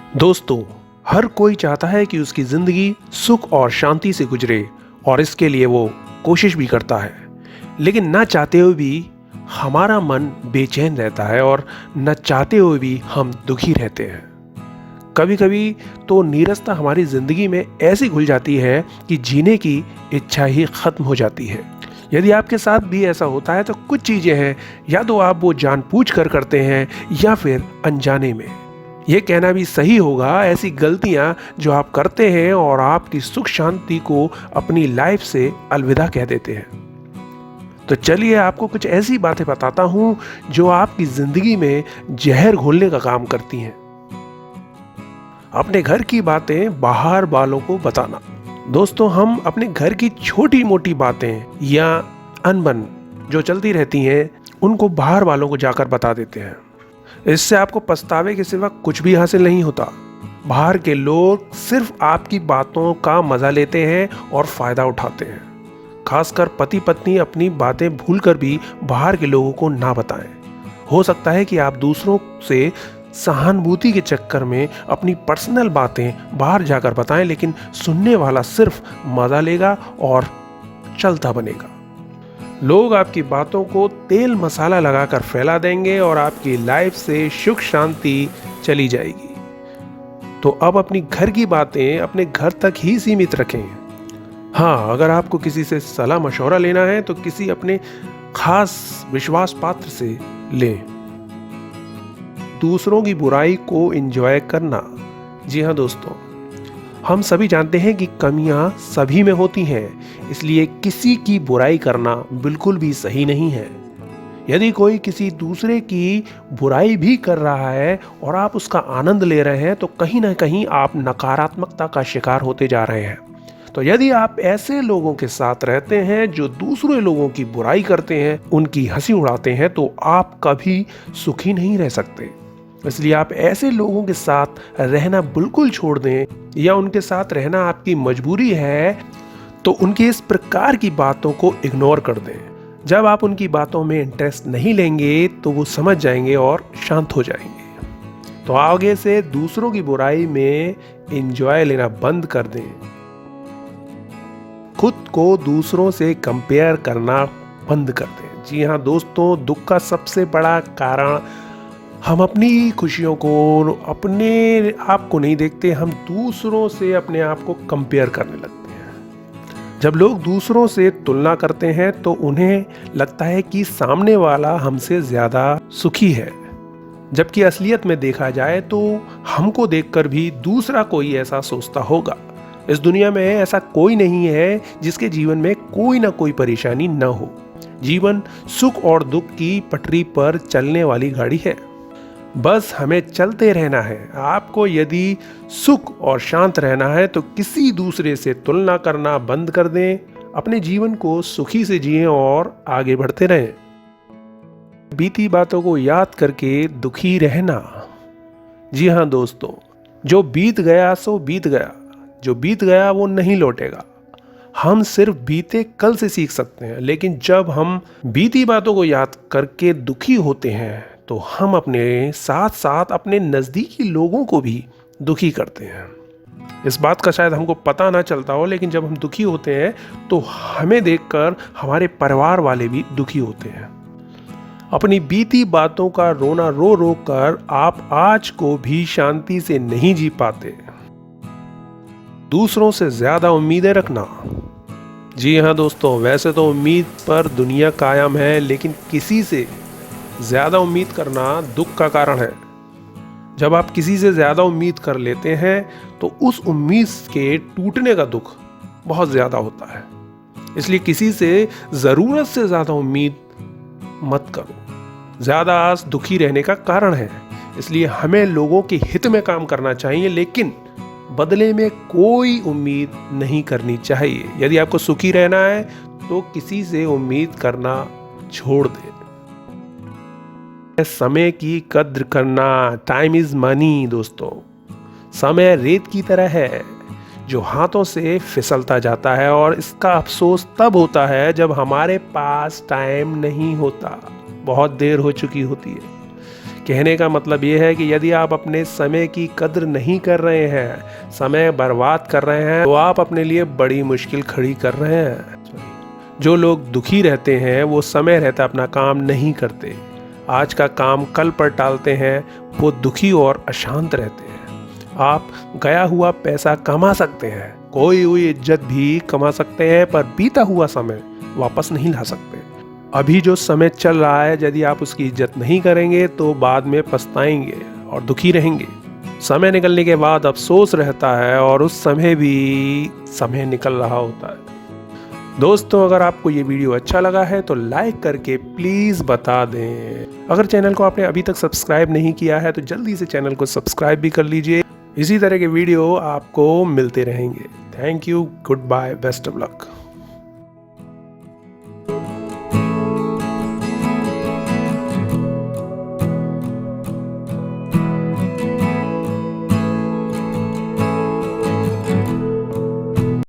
दोस्तों, हर कोई चाहता है कि उसकी जिंदगी सुख और शांति से गुजरे और इसके लिए वो कोशिश भी करता है। लेकिन ना चाहते हुए भी हमारा मन बेचैन रहता है और न चाहते हुए भी हम दुखी रहते हैं। कभी कभी तो नीरसता हमारी जिंदगी में ऐसी घुल जाती है कि जीने की इच्छा ही खत्म हो जाती है। यदि आपके साथ भी ऐसा होता है तो कुछ चीजें हैं, या तो आप वो जानबूझकर करते हैं या फिर अनजाने में। ये कहना भी सही होगा, ऐसी गलतियां जो आप करते हैं और आपकी सुख शांति को अपनी लाइफ से अलविदा कह देते हैं। तो चलिए आपको कुछ ऐसी बातें बताता हूं जो आपकी जिंदगी में जहर घोलने का काम करती हैं। अपने घर की बातें बाहर वालों को बताना। दोस्तों, हम अपने घर की छोटी मोटी बातें या अनबन जो चलती रहती हैं उनको बाहर वालों को जाकर बता देते हैं। इससे आपको पछतावे के सिवा कुछ भी हासिल नहीं होता। बाहर के लोग सिर्फ आपकी बातों का मजा लेते हैं और फायदा उठाते हैं। खासकर पति पत्नी अपनी बातें भूलकर भी बाहर के लोगों को ना बताएं। हो सकता है कि आप दूसरों से सहानुभूति के चक्कर में अपनी पर्सनल बातें बाहर जाकर बताएं, लेकिन सुनने वाला सिर्फ मजा लेगा और चलता बनेगा। लोग आपकी बातों को तेल मसाला लगाकर फैला देंगे और आपकी लाइफ से सुख शांति चली जाएगी। तो अब अपनी घर की बातें अपने घर तक ही सीमित रखें। हाँ, अगर आपको किसी से सलाह मशवरा लेना है तो किसी अपने खास विश्वास पात्र से लें। दूसरों की बुराई को एंजॉय करना। जी हाँ दोस्तों, हम सभी जानते हैं कि कमियां सभी में होती हैं, इसलिए किसी की बुराई करना बिल्कुल भी सही नहीं है। यदि कोई किसी दूसरे की बुराई भी कर रहा है और आप उसका आनंद ले रहे हैं तो कहीं ना कहीं आप नकारात्मकता का शिकार होते जा रहे हैं। तो यदि आप ऐसे लोगों के साथ रहते हैं जो दूसरे लोगों की बुराई करते हैं, उनकी हंसी उड़ाते हैं, तो आप कभी सुखी नहीं रह सकते। इसलिए आप ऐसे लोगों के साथ रहना बिल्कुल छोड़ दें, या उनके साथ रहना आपकी मजबूरी है तो उनकी इस प्रकार की बातों को इग्नोर कर दें। जब आप उनकी बातों में इंटरेस्ट नहीं लेंगे तो वो समझ जाएंगे और शांत हो जाएंगे। तो आगे से दूसरों की बुराई में एंजॉय लेना बंद कर दें। खुद को दूसरों से कंपेयर करना बंद कर दें। जी हाँ दोस्तों, दुख का सबसे बड़ा कारण हम अपनी खुशियों को, अपने आप को नहीं देखते, हम दूसरों से अपने आप को कंपेयर करने लगते हैं। जब लोग दूसरों से तुलना करते हैं तो उन्हें लगता है कि सामने वाला हमसे ज़्यादा सुखी है, जबकि असलियत में देखा जाए तो हमको देखकर भी दूसरा कोई ऐसा सोचता होगा। इस दुनिया में ऐसा कोई नहीं है जिसके जीवन में कोई ना कोई परेशानी न हो। जीवन सुख और दुख की पटरी पर चलने वाली गाड़ी है, बस हमें चलते रहना है। आपको यदि सुख और शांत रहना है तो किसी दूसरे से तुलना करना बंद कर दें। अपने जीवन को सुखी से जिएं और आगे बढ़ते रहें। बीती बातों को याद करके दुखी रहना। जी हाँ दोस्तों, जो बीत गया सो बीत गया, जो बीत गया वो नहीं लौटेगा। हम सिर्फ बीते कल से सीख सकते हैं, लेकिन जब हम बीती बातों को याद करके दुखी होते हैं तो हम अपने साथ साथ अपने नज़दीकी लोगों को भी दुखी करते हैं। इस बात का शायद हमको पता ना चलता हो, लेकिन जब हम दुखी होते हैं तो हमें देखकर हमारे परिवार वाले भी दुखी होते हैं। अपनी बीती बातों का रोना रो रो कर आप आज को भी शांति से नहीं जी पाते। दूसरों से ज़्यादा उम्मीदें रखना। जी हाँ दोस्तों, वैसे तो उम्मीद पर दुनिया कायम है, लेकिन किसी से ज़्यादा उम्मीद करना दुख का कारण है। जब आप किसी से ज़्यादा उम्मीद कर लेते हैं तो उस उम्मीद के टूटने का दुख बहुत ज़्यादा होता है। इसलिए किसी से ज़रूरत से ज़्यादा उम्मीद मत करो। ज़्यादा आस दुखी रहने का कारण है। इसलिए हमें लोगों के हित में काम करना चाहिए, लेकिन बदले में कोई उम्मीद नहीं करनी चाहिए। यदि आपको सुखी रहना है तो किसी से उम्मीद करना छोड़ दें। समय की कद्र करना। Time is money. दोस्तों, समय रेत की तरह है जो हाथों से फिसलता जाता है, और इसका अफसोस तब होता है जब हमारे पास टाइम नहीं होता, बहुत देर हो चुकी होती है। कहने का मतलब ये है कि यदि आप अपने समय की कद्र नहीं कर रहे हैं, समय बर्बाद कर रहे हैं, तो आप अपने लिए बड़ी मुश्किल खड़ी कर रहे हैं। जो लोग दुखी रहते हैं वो समय रहता अपना काम नहीं करते, आज का काम कल पर टालते हैं, वो दुखी और अशांत रहते हैं। आप गया हुआ पैसा कमा सकते हैं, खोई हुई इज्जत भी कमा सकते हैं, पर बीता हुआ समय वापस नहीं ला सकते। अभी जो समय चल रहा है, यदि आप उसकी इज्जत नहीं करेंगे तो बाद में पछताएंगे और दुखी रहेंगे। समय निकलने के बाद अफसोस रहता है और उस समय भी समय निकल रहा होता है। दोस्तों, अगर आपको ये वीडियो अच्छा लगा है तो लाइक करके प्लीज़ बता दें। अगर चैनल को आपने अभी तक सब्सक्राइब नहीं किया है तो जल्दी से चैनल को सब्सक्राइब भी कर लीजिए। इसी तरह के वीडियो आपको मिलते रहेंगे। Thank you, goodbye, best of luck.